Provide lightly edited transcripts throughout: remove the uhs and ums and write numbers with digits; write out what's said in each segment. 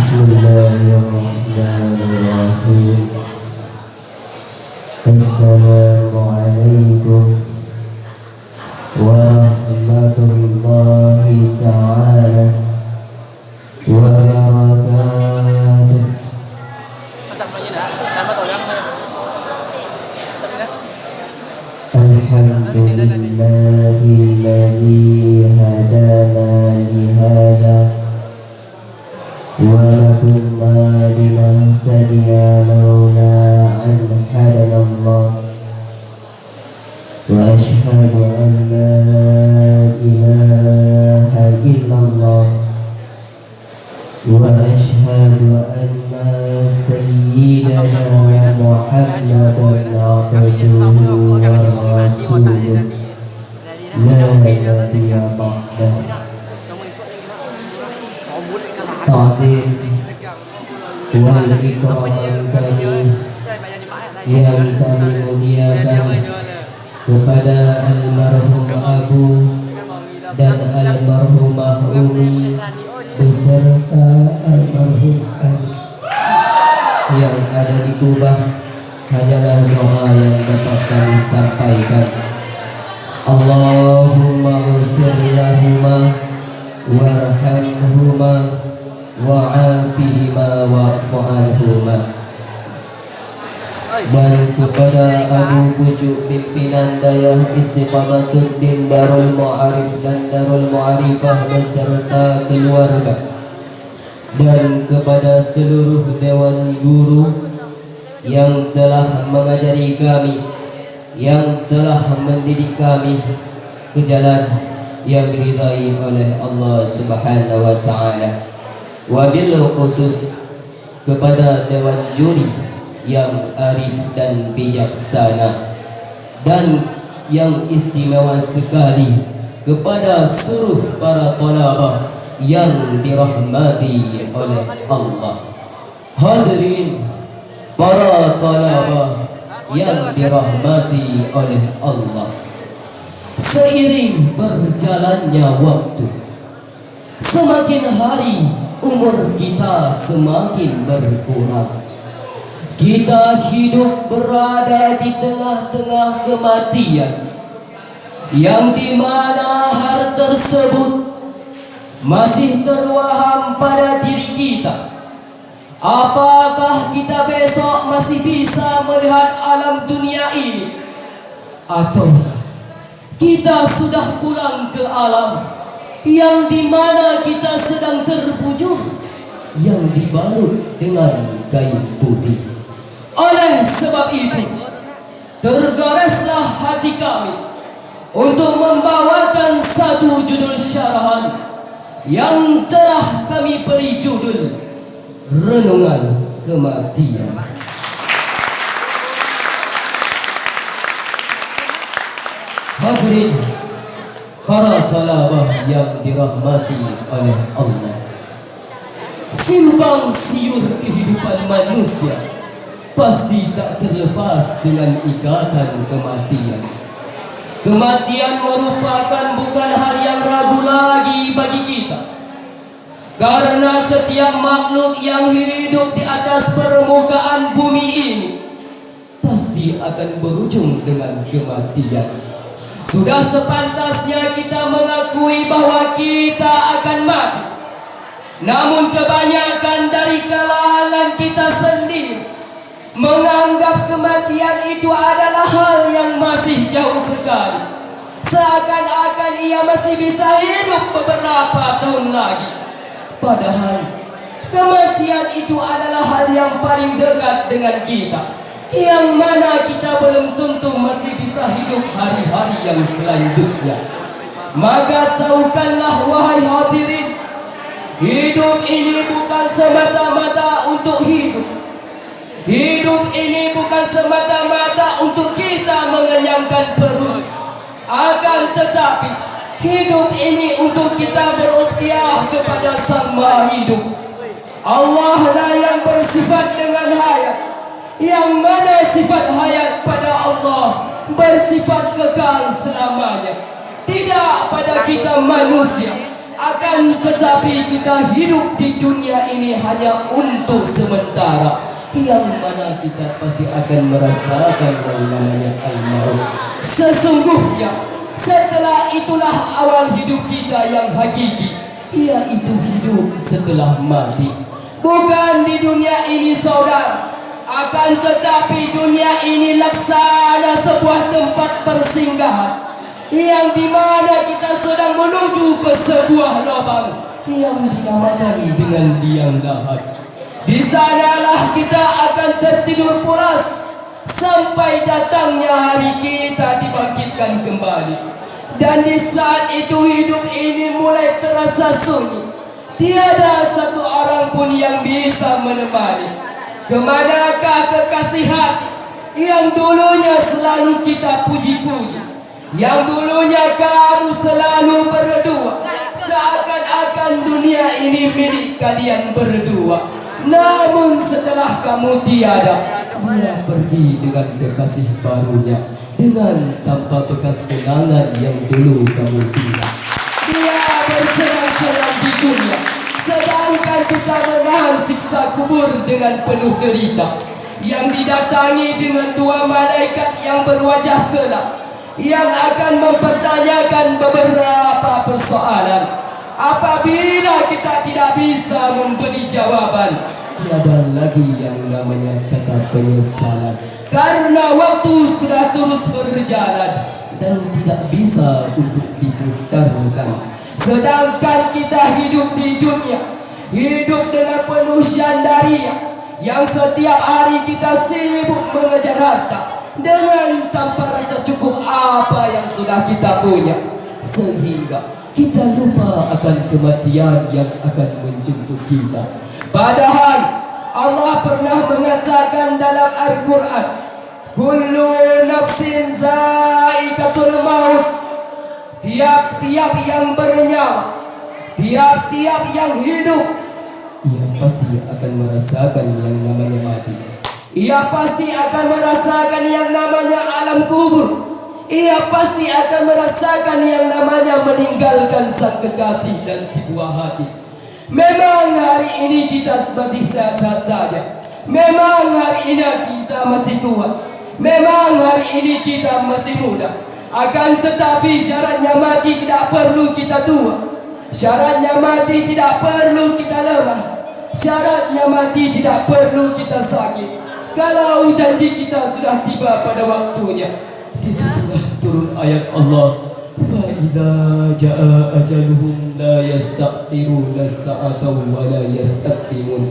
Bismillahirrahmanirrahim. Assalamualaikum warahmatullahi ta'ala wabarakatuh. Alhamdulillahilladzi hadana lihada wa ma kunna linahtadiya laula an hadana Allah wa ashhadu an la ilaha illallah wa ashhadu anna sayyidana Muhammadan abduhu wa rasuluh la nabiyya ba'dah. Ta'zim wal ikram kami yang kami muliakan kepada almarhum Abu dan almarhumah Umi beserta almarhum Abi yang ada di Kubah. Hanyalah doa yang dapat kami sampaikan. Allahumma ghfir lahuma warhamhuma wa'afihima wa'fu anhuma. Dan kepada Abu Pucuk pimpinan Dayah Istiqamatuddin Darul Ma'arif dan Darul Ma'arifah beserta keluarga, dan kepada seluruh dewan guru yang telah mengajari kami, yang telah mendidik kami ke jalan yang diridai oleh Allah Subhanahu wa ta'ala. Wabil khusus kepada dewan juri yang arif dan bijaksana, dan yang istimewa sekali kepada seluruh para talabah yang dirahmati oleh Allah. Hadirin para talabah yang dirahmati oleh Allah, seiring berjalannya waktu, semakin hari umur kita semakin berkurang. Kita hidup berada di tengah-tengah kematian, yang dimana hal tersebut masih terwaham pada diri kita. Apakah kita besok masih bisa melihat alam dunia ini, ataukah kita sudah pulang ke alam yang dimana kita sedang terpujung, yang dibalut dengan kain putih? Oleh sebab itu, tergoreslah hati kami untuk membawakan satu judul syarahan yang telah kami beri judul Renungan Kematian. Hadirin para talabah yang dirahmati oleh Allah, simpang siur kehidupan manusia pasti tak terlepas dengan ikatan kematian. Kematian merupakan bukan hal yang ragu lagi bagi kita, karena setiap makhluk yang hidup di atas permukaan bumi ini pasti akan berujung dengan kematian. Sudah sepantasnya kita mengakui bahwa kita akan mati. Namun kebanyakan dari kalangan kita sendiri menganggap kematian itu adalah hal yang masih jauh sekali, seakan-akan ia masih bisa hidup beberapa tahun lagi. Padahal kematian itu adalah hal yang paling dekat dengan kita, yang mana kita belum tentu masih bisa hidup hari-hari yang selanjutnya. Maka tahukanlah wahai hadirin, hidup ini bukan semata-mata untuk hidup. Hidup ini bukan semata-mata untuk kita mengenyangkan perut. Akan tetapi hidup ini untuk kita berupiah kepada Sang Maha Hidup. Allah lah yang bersifat dengan hayat, yang mana sifat hayat pada Allah bersifat kekal selamanya. Tidak pada kita manusia, Akan tetapi kita hidup di dunia ini hanya untuk sementara, yang mana kita pasti akan merasakan yang namanya al-maut. Sesungguhnya setelah itulah awal hidup kita yang hakiki, yaitu hidup setelah mati. Bukan di dunia ini saudara, akan tetapi dunia ini laksana sebuah tempat persinggahan, yang dimana kita sedang menuju ke sebuah lubang yang dinamakan dengan liang lahat. Di sanalah kita akan tertidur pulas sampai datangnya hari kita dibangkitkan kembali. Dan di saat itu hidup ini mulai terasa sunyi. Tiada satu orang pun yang bisa menemani. Kemanakah kekasih hati yang dulunya selalu kita puji-puji, yang dulunya kamu selalu berdua, seakan-akan dunia ini milik kalian berdua. Namun setelah kamu tiada, dia pergi dengan kekasih barunya, dengan tanpa bekas kenangan yang dulu kamu punya. Dia bersenang-senang di dunia, sedangkan kita menahan siksa kubur dengan penuh derita, yang didatangi dengan dua malaikat yang berwajah gelap, yang akan mempertanyakan beberapa persoalan. Apabila kita tidak bisa memberi jawaban, tiada lagi yang namanya kata penyesalan, karena waktu sudah terus berjalan dan tidak bisa untuk diputarkan. Sedangkan kita hidup di dunia, hidup dengan penuh syandaria, yang setiap hari kita sibuk mengejar harta dengan tanpa rasa cukup apa yang sudah kita punya, sehingga kita lupa akan kematian yang akan menjemput kita. Padahal Allah pernah mengatakan dalam Al-Quran, kullu nafsin za'iqatul maut. Tiap-tiap yang bernyawa, tiap-tiap yang hidup, ia pasti akan merasakan yang namanya mati. Ia pasti akan merasakan yang namanya alam kubur. Ia pasti akan merasakan yang namanya meninggalkan sang kekasih dan si buah hati. Memang hari ini kita masih sehat-sehat saja. Memang hari ini kita masih tua. Memang hari ini kita masih muda. Akan tetapi syaratnya mati tidak perlu kita tua. Syaratnya mati tidak perlu kita lemah. Syaratnya mati tidak perlu kita sakit. Kalau janji kita sudah tiba pada waktunya, disitulah turun ayat Allah, فَإِذَا جَاءَ أَجَلُهُمْ لَا يَسْتَأْخِرُونَ سَاعَةً وَلَا يَسْتَقْدِمُونَ.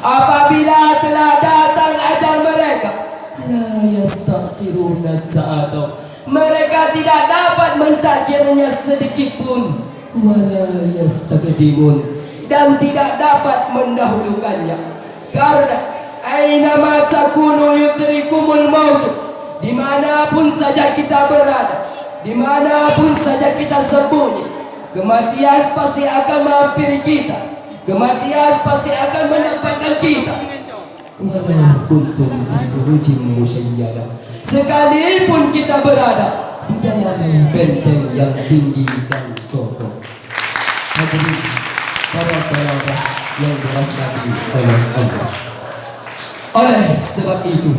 Apabila telah datang ajal mereka, لَا يَسْتَأْخِرُونَ سَاعَةً, mereka tidak dapat mentakhirnya sedikit pun, وَلَا يَسْتَقْدِمُونَ, dan tidak dapat mendahulukannya. Karena aina takunu yudrikumul maut, dimanapun saja kita berada, dimanapun saja kita sembunyi, kematian pasti akan menghampiri kita. Kematian pasti akan mendapatkan kita. Walau kuntum fi burujin musyayyada, sekalipun kita berada di dalam benteng yang tinggi dan kokoh. Hadirin para tawabat yang dirahmati oleh Allah. Oleh sebab itu,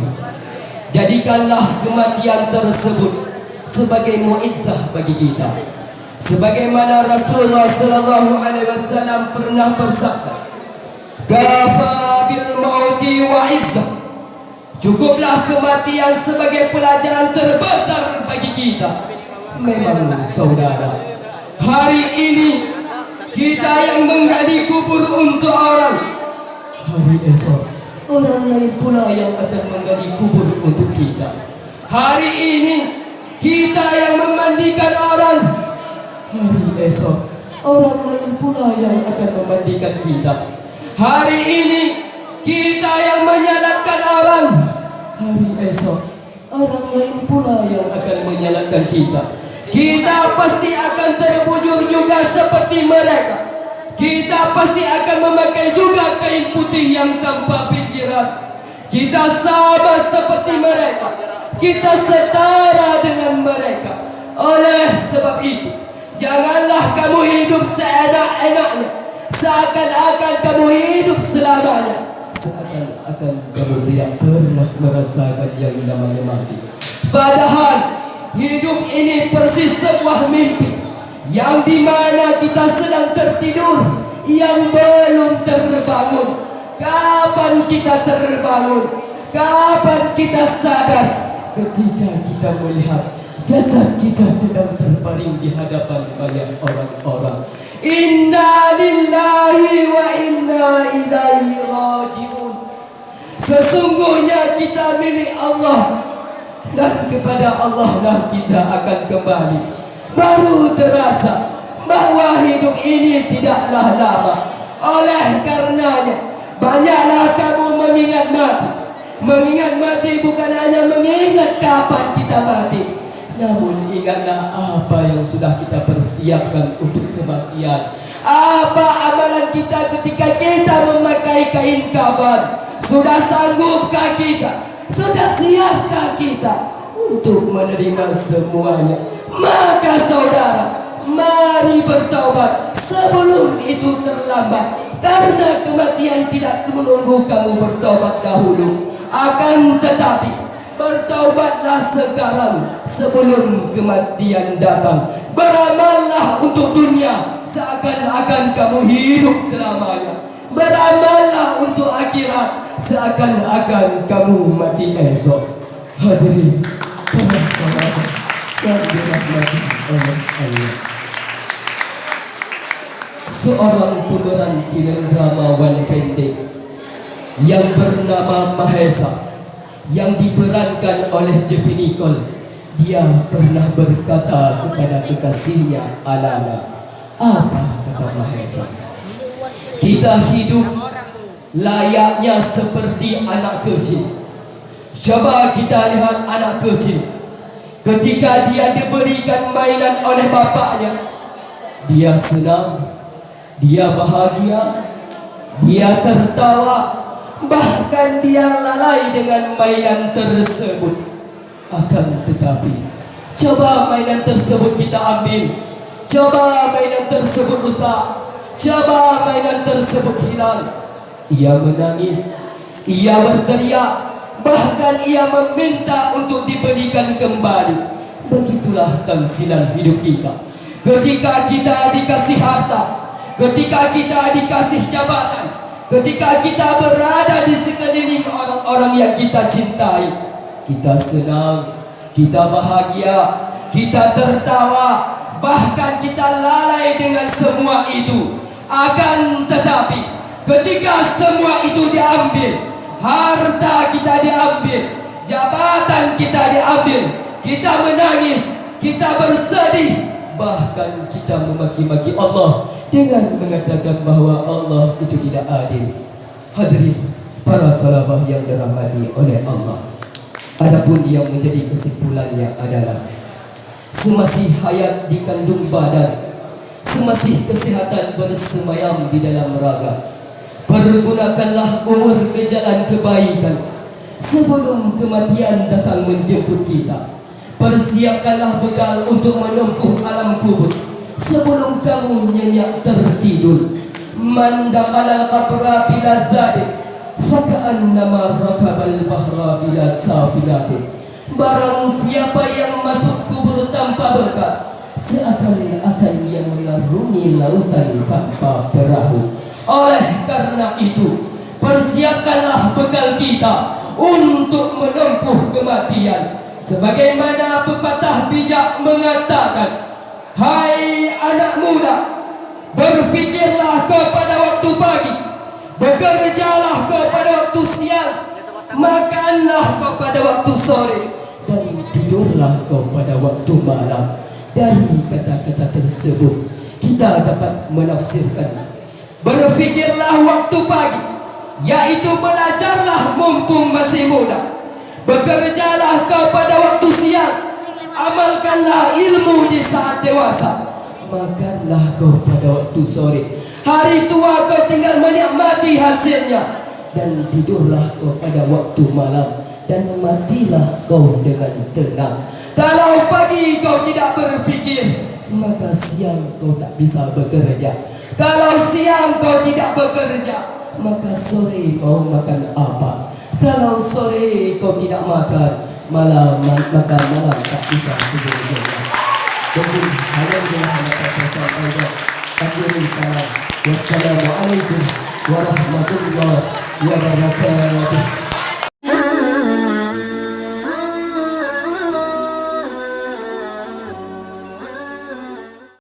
jadikanlah kematian tersebut sebagai mu'izzah bagi kita, sebagaimana Rasulullah sallallahu alaihi wasallam pernah bersabda, "Kafa bil mauti wa izzah." Cukuplah kematian sebagai pelajaran terbesar bagi kita. Memang saudara, hari ini kita yang menggali kubur untuk orang, hari esok orang lain pula yang akan menggali kubur untuk kita. Hari ini kita yang memandikan orang, hari esok orang lain pula yang akan memandikan kita. Hari ini kita yang menyalatkan orang, hari esok orang lain pula yang akan menyalatkan kita. Kita pasti akan terbujur juga seperti mereka. Kita pasti akan memakai juga kain putih yang tanpa pikiran. Kita sama seperti mereka. Kita setara dengan mereka. Oleh sebab itu, Janganlah kamu hidup seenak-enaknya, seakan-akan kamu hidup selamanya, seakan-akan kamu tidak pernah merasakan yang namanya mati. Padahal hidup ini persis sebuah mimpi, yang dimana kita sedang tertidur, yang belum terbangun. Kapan kita terbangun? Kapan kita sadar? Ketika kita melihat jasad kita sedang terbaring di hadapan banyak orang-orang. Inna lillahi wa inna ilaihi raji'un. Sesungguhnya kita milik Allah, dan kepada Allah lah kita akan kembali. Baru terasa bahwa hidup ini tidaklah lama. Oleh karenanya, banyaklah kamu mengingat mati. Mengingat mati bukan hanya mengingat kapan kita mati, namun ingatlah apa yang sudah kita persiapkan untuk kematian. Apa amalan kita ketika kita memakai kain kafan? Sudah sanggupkah kita? Sudah siapkah kita untuk menerima semuanya? Maka saudara, mari bertaubat sebelum itu terlambat. Karena kematian tidak menunggu kamu bertaubat dahulu. Akan tetapi, bertaubatlah sekarang sebelum kematian datang. Beramallah untuk dunia seakan-akan kamu hidup selamanya. Beramallah untuk akhirat seakan-akan kamu mati esok. Hadirin para kawan yang dirahmati oleh Allah, seorang pemeran film drama One Pendek yang bernama Mahesa, yang diperankan oleh Jeffrey Nicole, dia pernah berkata kepada kekasihnya Alana. Apa kata Mahesa? Kita hidup layaknya seperti anak kecil. Coba kita lihat anak kecil, ketika dia diberikan mainan oleh bapaknya, dia senang, dia bahagia, dia tertawa, bahkan dia lalai dengan mainan tersebut. Akan tetapi, coba mainan tersebut kita ambil, coba mainan tersebut rusak, coba mainan tersebut hilang. Ia menangis, ia berteriak, bahkan ia meminta untuk diberikan kembali. Begitulah tamsilan hidup kita. Ketika kita dikasih harta, ketika kita dikasih jabatan, ketika kita berada di sekeliling orang-orang yang kita cintai, kita senang, kita bahagia, kita tertawa, bahkan kita lalai dengan semua itu. Akan tetapi, ketika semua itu diambil, harta kita diambil, jabatan kita diambil, kita menangis, kita bersedih, bahkan kita memaki-maki Allah dengan mengatakan bahwa Allah itu tidak adil. Hadirin para talabah yang dirahmati oleh Allah, adapun yang menjadi kesimpulannya adalah, semasih hayat di kandung badan, semasih kesehatan bersemayam di dalam raga, pergunakanlah umur ke jalan kebaikan sebelum kematian datang menjemput kita. Persiapkanlah bekal untuk menempuh alam kubur sebelum kamu nyenyak tertidur. Man dakhala al-qabra bila zadin faka'annama rakabal bahra bila safinatin. Barang siapa yang masuk kubur tanpa berkat, seakan-akan ia mengarungi lautan tanpa perahu. Oleh karena itu, persiapkanlah bekal kita untuk menempuh kematian. Sebagaimana pepatah bijak mengatakan, hai anak muda, berfikirlah kepada waktu pagi, bekerjalah kepada waktu siang, makanlah kepada waktu sore, dan tidurlah kepada waktu malam. Dari kata-kata tersebut, kita dapat menafsirkan, berfikirlah waktu pagi, yaitu belajarlah mumpung masih muda. Bekerjalah kepada waktu siang, amalkanlah ilmu di saat dewasa. Makanlah kau pada waktu sore, hari tua kau tinggal menikmati hasilnya. Dan tidurlah kau pada waktu malam, dan matilah kau dengan tenang. Kalau pagi kau tidak berfikir, maka siang kau tak bisa bekerja. Kalau siang kau tidak bekerja, maka sore mau makan apa? Kalau sore kau tidak makan, maka malam tak bisa bekerja. Mungkin hanya itulah yang dapat saya sampaikan. Akhirul kalam. Wassalamualaikum warahmatullahi wabarakatuh.